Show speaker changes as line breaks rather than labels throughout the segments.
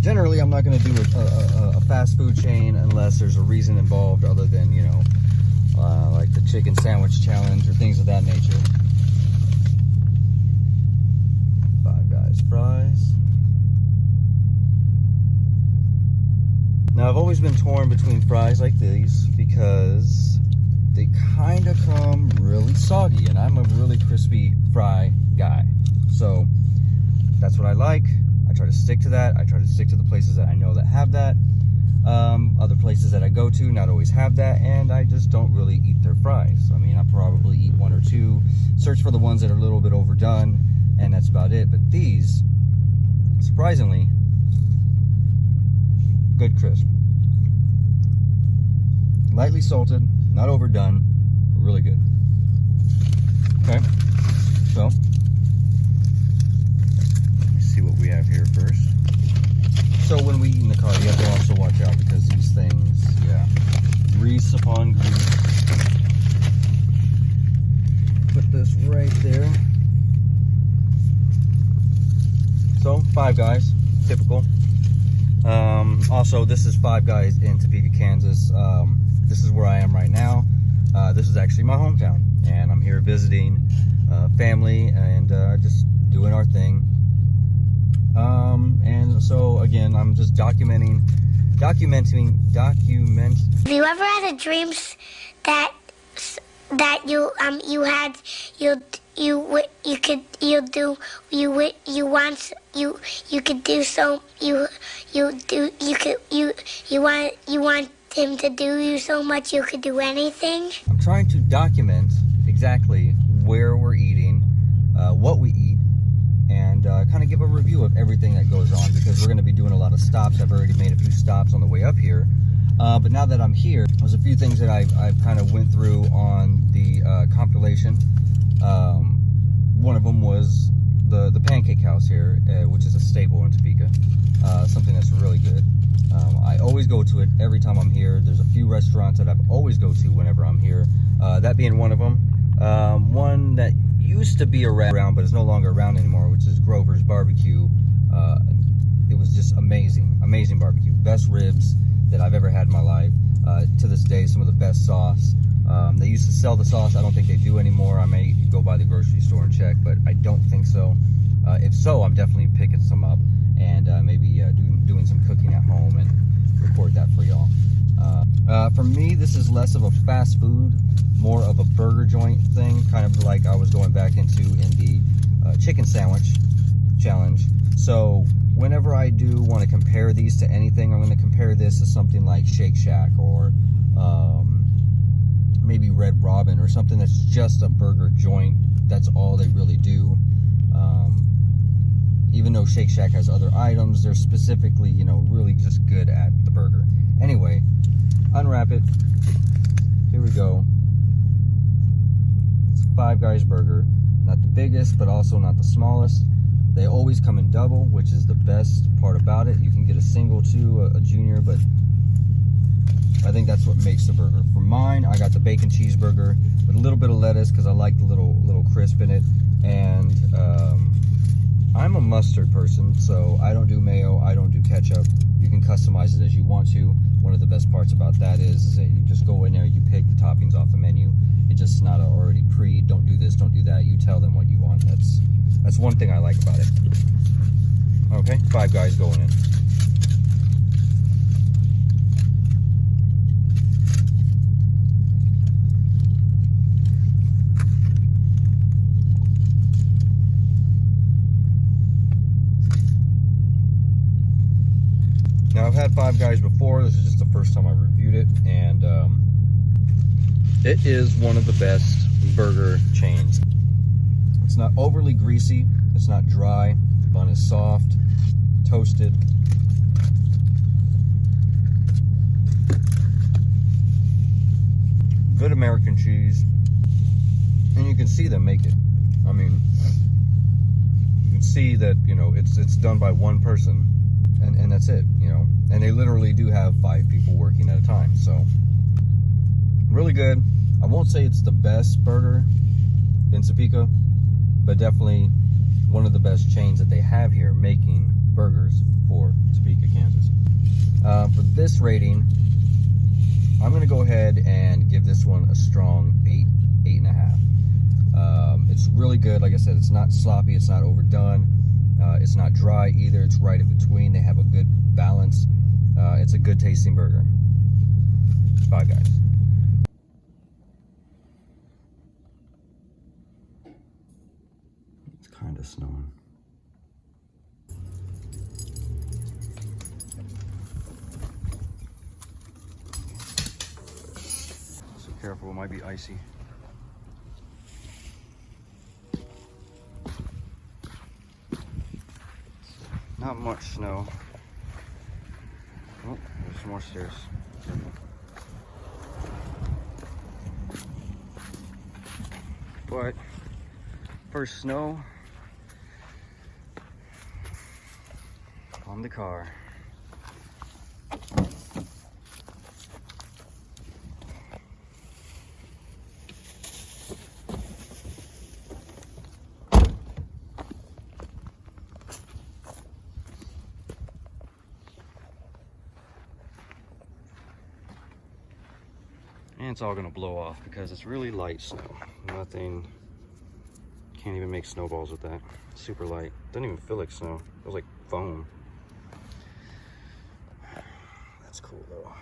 generally I'm not going to do a fast food chain unless there's a reason involved other than, you know, like the chicken sandwich challenge or things of that nature. Five Guys fries. Now I've always been torn between fries like these because they kind of come really soggy, and I'm a really crispy fry guy. So that's what I like. I try to stick to that. I try to stick to the places that I know that have that. Other places that I go to not always have that, and I just don't really eat their fries. I mean, I probably eat one or two, search for the ones that are a little bit overdone, and that's about it. But these, surprisingly, good crisp. Lightly salted, not overdone, really good. Okay, so let me see what we have here first. So when we eat in the car, you have to also watch out because these things, yeah, grease upon grease. Put this right there. So, Five Guys, typical. Also, this is Five Guys in Topeka, Kansas. This is where I am right now. This is actually my hometown, and I'm here visiting family and just doing our thing. And so again, I'm just documenting. Have you
ever had a dream that you want him to do you so much you could do anything?
I'm trying to document exactly where we're eating, what we eat, and kind of give a review of everything that goes on, because we're going to be doing a lot of stops. I've already made a few stops on the way up here, but now that I'm here, there's a few things that I've kind of went through on the compilation. One of them was the Pancake House here, which is a staple in Topeka, something that's really good. I always go to it every time I'm here. There's a few restaurants that I've always go to whenever I'm here, that being one of them. One that used to be around but is no longer around anymore, which is Grover's Barbecue. It was just amazing barbecue, best ribs that I've ever had in my life. To this day, some of the best sauce. They used to sell the sauce. I don't think they do anymore. I may go by the grocery store and check, but I don't think so. If so, I'm definitely picking some up and maybe doing some cooking at home and record that for y'all. For me, this is less of a fast food, more of a burger joint thing, kind of like I was going back into in the chicken sandwich challenge. So whenever I do want to compare these to anything, I'm going to compare this to something like Shake Shack or maybe Red Robin or something that's just a burger joint. That's all they really do. Even though Shake Shack has other items, they're specifically, you know, really just good at the burger. Anyway, unwrap it. Here we go. It's a Five Guys burger. Not the biggest, but also not the smallest. They always come in double, which is the best part about it. You can get a single too, a junior, but I think that's what makes the burger. For mine, I got the bacon cheeseburger with a little bit of lettuce because I like the little crisp in it. And I'm a mustard person, so I don't do mayo, I don't do ketchup. You can customize it as you want to. One of the best parts about that is that you just go in there, you pick the toppings off the menu. It's just not already don't do this, don't do that. You tell them what you want. That's one thing I like about it. Okay, Five Guys going in. Now, I've had Five Guys before. This is just the first time I reviewed it, and it is one of the best burger chains. It's not overly greasy. It's not dry. The bun is soft, toasted. Good American cheese. And you can see them make it. I mean, you can see that, you know, it's done by one person. And that's it, you know. And they literally do have 5 people working at a time. So, really good. I won't say it's the best burger in Topeka, but definitely one of the best chains that they have here making burgers for Topeka, Kansas. For this rating, I'm gonna go ahead and give this one a strong 8.5. It's really good. Like I said, it's not sloppy, it's not overdone, it's not dry either, it's right in between. They have a good balance. It's a good tasting burger. Five Guys. It's kind of snowing. So careful, it might be icy. Not much snow. Oh, there's some more stairs. But first snow on the car. And it's all gonna blow off because it's really light snow. Nothing, can't even make snowballs with that. Super light. Doesn't even feel like snow. It feels like foam. That's cool though.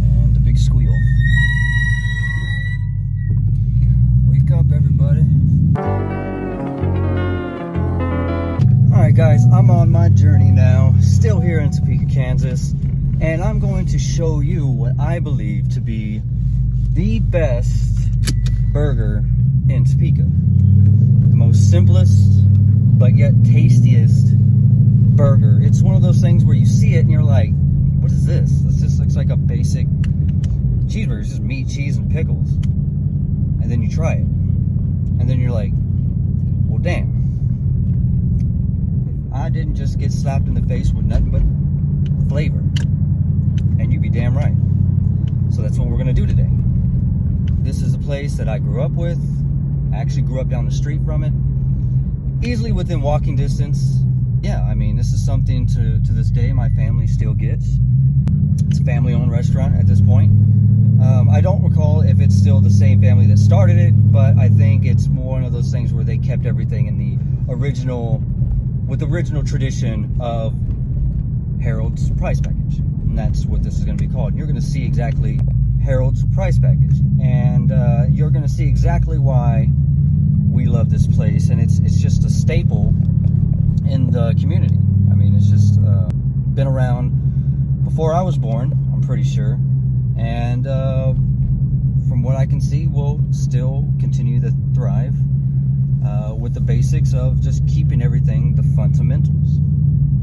And the big squeal. Wake up, everybody. Alright guys, I'm on my journey now. Still here in Topeka, Kansas. And I'm going to show you what I believe to be the best burger in Topeka. The most simplest, but yet tastiest burger. It's one of those things where you see it and you're like, what is this? This just looks like a basic cheeseburger. It's just meat, cheese, and pickles. And then you try it. And then you're like, well, damn. If I didn't just get slapped in the face with nothing but flavor. And you'd be damn right. So that's what we're gonna do today. This is a place that I grew up with. I actually grew up down the street from it. Easily within walking distance. Yeah, I mean, this is something to this day my family still gets. It's a family-owned restaurant at this point. I don't recall if it's still the same family that started it, but I think it's more one of those things where they kept everything in the original tradition of Harold's Price Package. And that's what this is going to be called. And you're going to see exactly Harold's Price Package, and you're going to see exactly why we love this place. And it's just a staple in the community. I mean, it's just been around before I was born, I'm pretty sure, and from what I can see, will still continue to thrive with the basics of just keeping everything the fundamentals.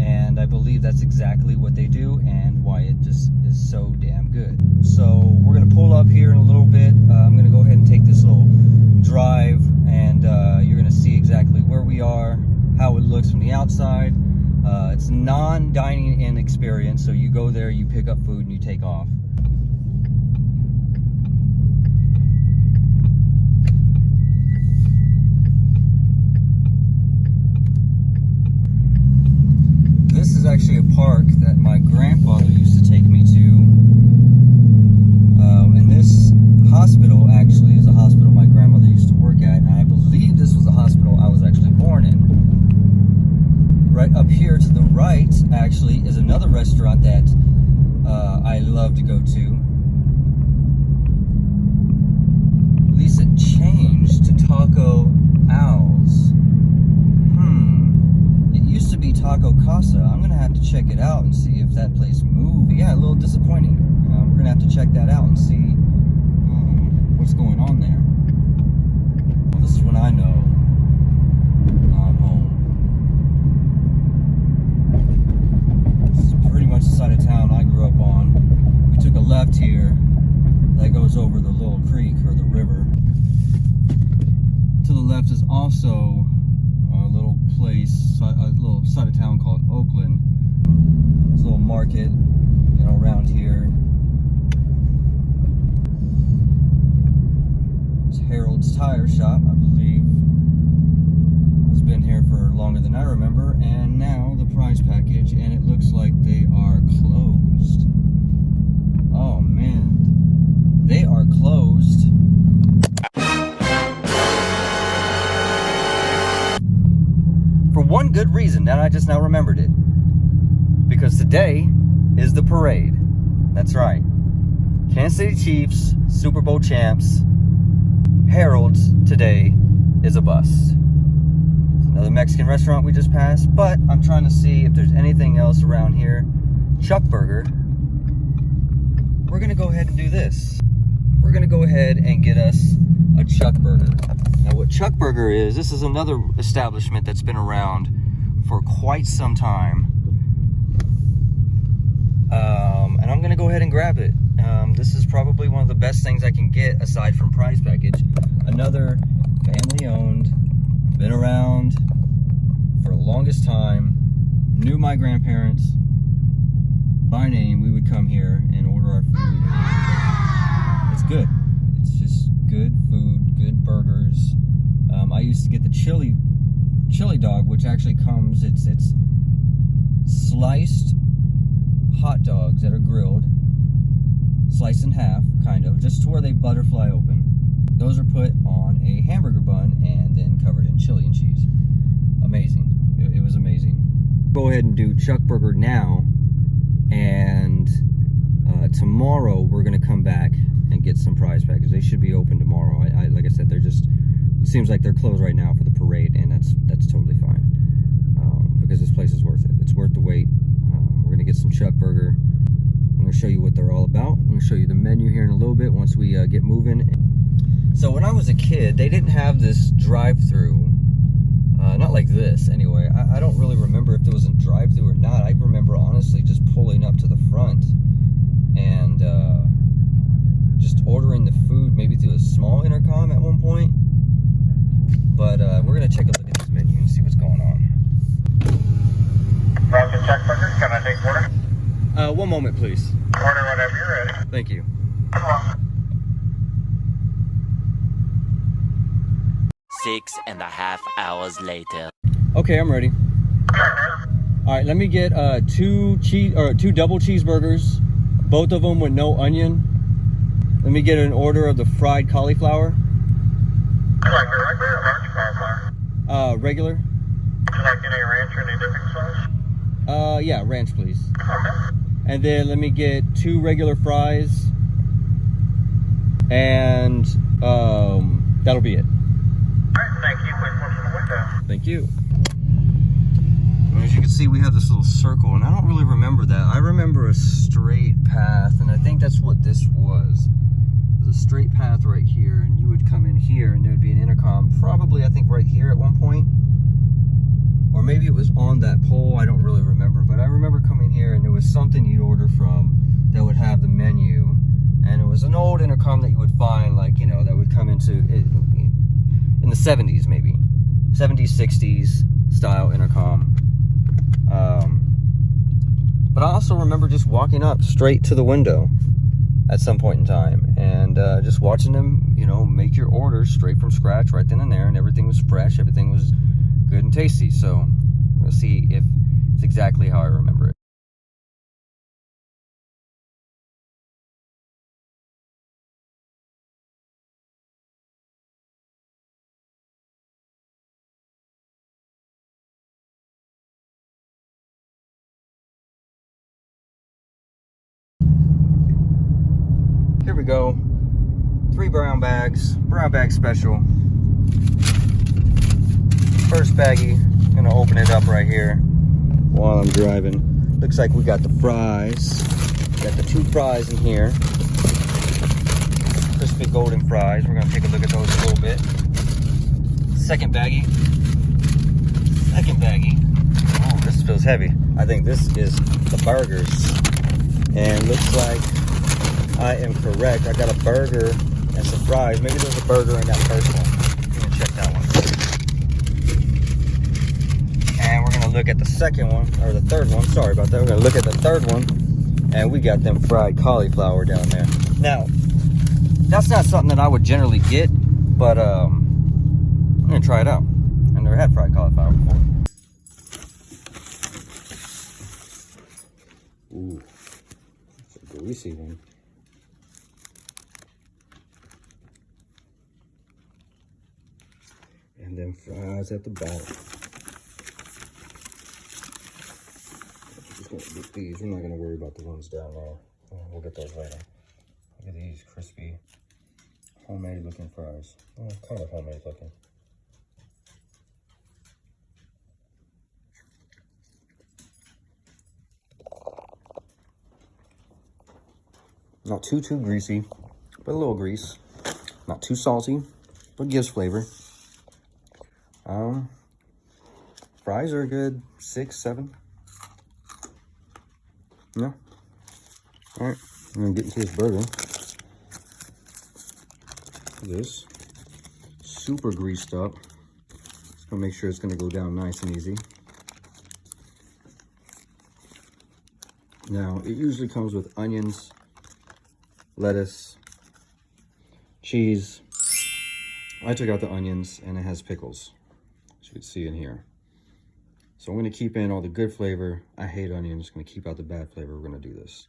And I believe that's exactly what they do and why it just is so damn good. So we're gonna pull up here in a little bit. I'm gonna go ahead and take this little drive, and you're gonna see exactly where we are, how it looks from the outside. It's non-dining in experience, so you go there, you pick up food, and you take off. This is actually a park that my grandfather used to take me to. And this hospital actually is a hospital my grandmother used to work at. And I believe this was the hospital I was actually born in. Right up here to the right, actually, is another restaurant that I love to go to. At least it changed to Taco Owl's. Used to be Taco Casa. I'm gonna have to check it out and see if that place moved. Yeah, a little disappointing. We're gonna have to check that out and see what's going on there. Well, this is when I know I'm home. This is pretty much the side of town I grew up on. We took a left here that goes over the little creek or the river. To the left is also a little place, a little side of town called Oakland. It's a little market, you know, around here. It's Harold's Tire Shop, I believe. It's been here for longer than I remember. And now the prize package, and it looks like they are closed. Oh man, they are closed. For one good reason, and I just now remembered it. Because today is the parade. That's right. Kansas City Chiefs, Super Bowl champs. Harold's today is a bust. It's another Mexican restaurant we just passed, but I'm trying to see if there's anything else around here. ChuckBurger. We're gonna go ahead and do this. We're gonna go ahead and get us a ChuckBurger. Now what ChuckBurger is, this is another establishment that's been around for quite some time. And I'm gonna go ahead and grab it. This is probably one of the best things I can get aside from prize package. Another family owned, been around for the longest time, knew my grandparents by name. We would come here and order our food. It's good. It's just good food, good burgers. I used to get the chili dog, which actually comes, it's sliced hot dogs that are grilled, sliced in half, kind of, just to where they butterfly open. Those are put on a hamburger bun and then covered in chili and cheese. Amazing. It was amazing. Go ahead and do ChuckBurger now, and tomorrow we're gonna come back and get some prize packages. They should be open tomorrow. Like I said, they're just, it seems like they're closed right now for the parade, and that's totally fine, because this place is worth it. It's worth the wait. We're gonna get some ChuckBurger. I'm gonna show you what they're all about. I'm gonna show you the menu here in a little bit once we get moving. So when I was a kid, they didn't have this drive-through, not like this anyway. I don't really remember if there was a drive-through or not. I remember honestly just pulling up to the front and just ordering the food maybe through a small intercom at one point. But we're gonna take a look at this menu and see what's going on.
Welcome to ChuckBurger. Can I take order?
One moment, please.
Order whenever you're ready.
Thank you.
6.5 hours later.
Okay, I'm ready. All right, let me get two double cheeseburgers, both of them with no onion. Let me get an order of the fried cauliflower.
Would you like a regular or large cauliflower?
Regular.
Would you like any ranch or any dipping sauce?
Yeah, ranch, please.
Okay.
And then let me get 2 regular fries, and that'll be it.
Alright, thank you. Please watch the window.
Thank you. As you can see, we have this little circle, and I don't really remember that. I remember a straight path, and I think that's what this was. It was a straight path right here, and you would come in here, and there would be an intercom, probably, I think, right here at one point. Or maybe it was on that pole, I don't really remember. But I remember coming here, and there was something you'd order from that would have the menu. And it was an old intercom that you would find, like, you know, that would come into it in the 70s, maybe. 70s, 60s style intercom. But I also remember just walking up straight to the window at some point in time, and just watching them, you know, make your orders straight from scratch right then and there, and everything was fresh, everything was good and tasty. So we'll see if it's exactly how I remember it. Here we go. 3 brown bags special. First baggie, gonna open it up right here while I'm driving. Looks like we got the fries. Got the 2 fries in here. Crispy golden fries. We're gonna take a look at those a little bit. Second baggie. Oh, this feels heavy. I think this is the burgers. And looks like I am correct. I got a burger and some fries. Maybe there's a burger in that first one. I'm gonna check that one. And we're gonna look at the second one, or the third one. Sorry about that. We're gonna look at the third one, and we got them fried cauliflower down there. Now, that's not something that I would generally get But I'm gonna try it out. I never had fried cauliflower before. Ooh, it's a greasy one. And then fries at the bottom. Just gonna get these. We're not gonna worry about the ones down there. We'll get those later. Look at these crispy, homemade looking fries. Oh, kind of homemade looking. Not too greasy, but a little grease. Not too salty, but gives flavor. Fries are a good 6, 7. Yeah. All right, I'm gonna get into this burger. This super greased up. Just gonna make sure it's gonna go down nice and easy. Now, it usually comes with onions, lettuce, cheese. I took out the onions and it has pickles, as you can see in here. So I'm gonna keep in all the good flavor. I hate onions, gonna keep out the bad flavor. We're gonna do this.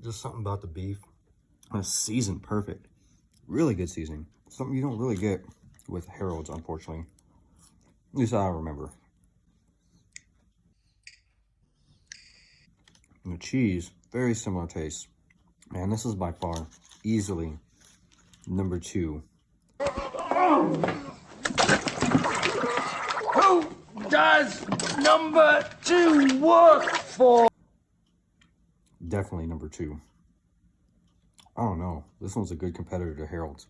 Just something about the beef. It's seasoned perfect. Really good seasoning. Something you don't really get with Harold's, unfortunately. At least I remember. And the cheese, very similar taste. Man, this is by far, easily, number 2.
Who does number 2 work for?
Definitely number 2. I don't know. This one's a good competitor to Harold's.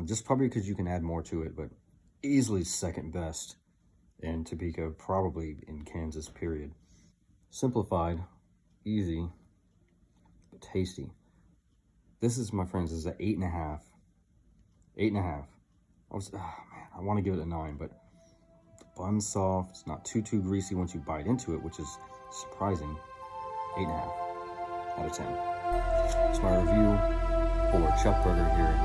Just probably because you can add more to it, but easily second best in Topeka, probably in Kansas, period. Simplified, easy, but tasty. This is, my friends, is an 8.5. 8.5. I want to give it a 9, but the bun's soft. It's not too greasy once you bite into it, which is surprising. 8.5 out of 10. It's my review for ChuckBurger here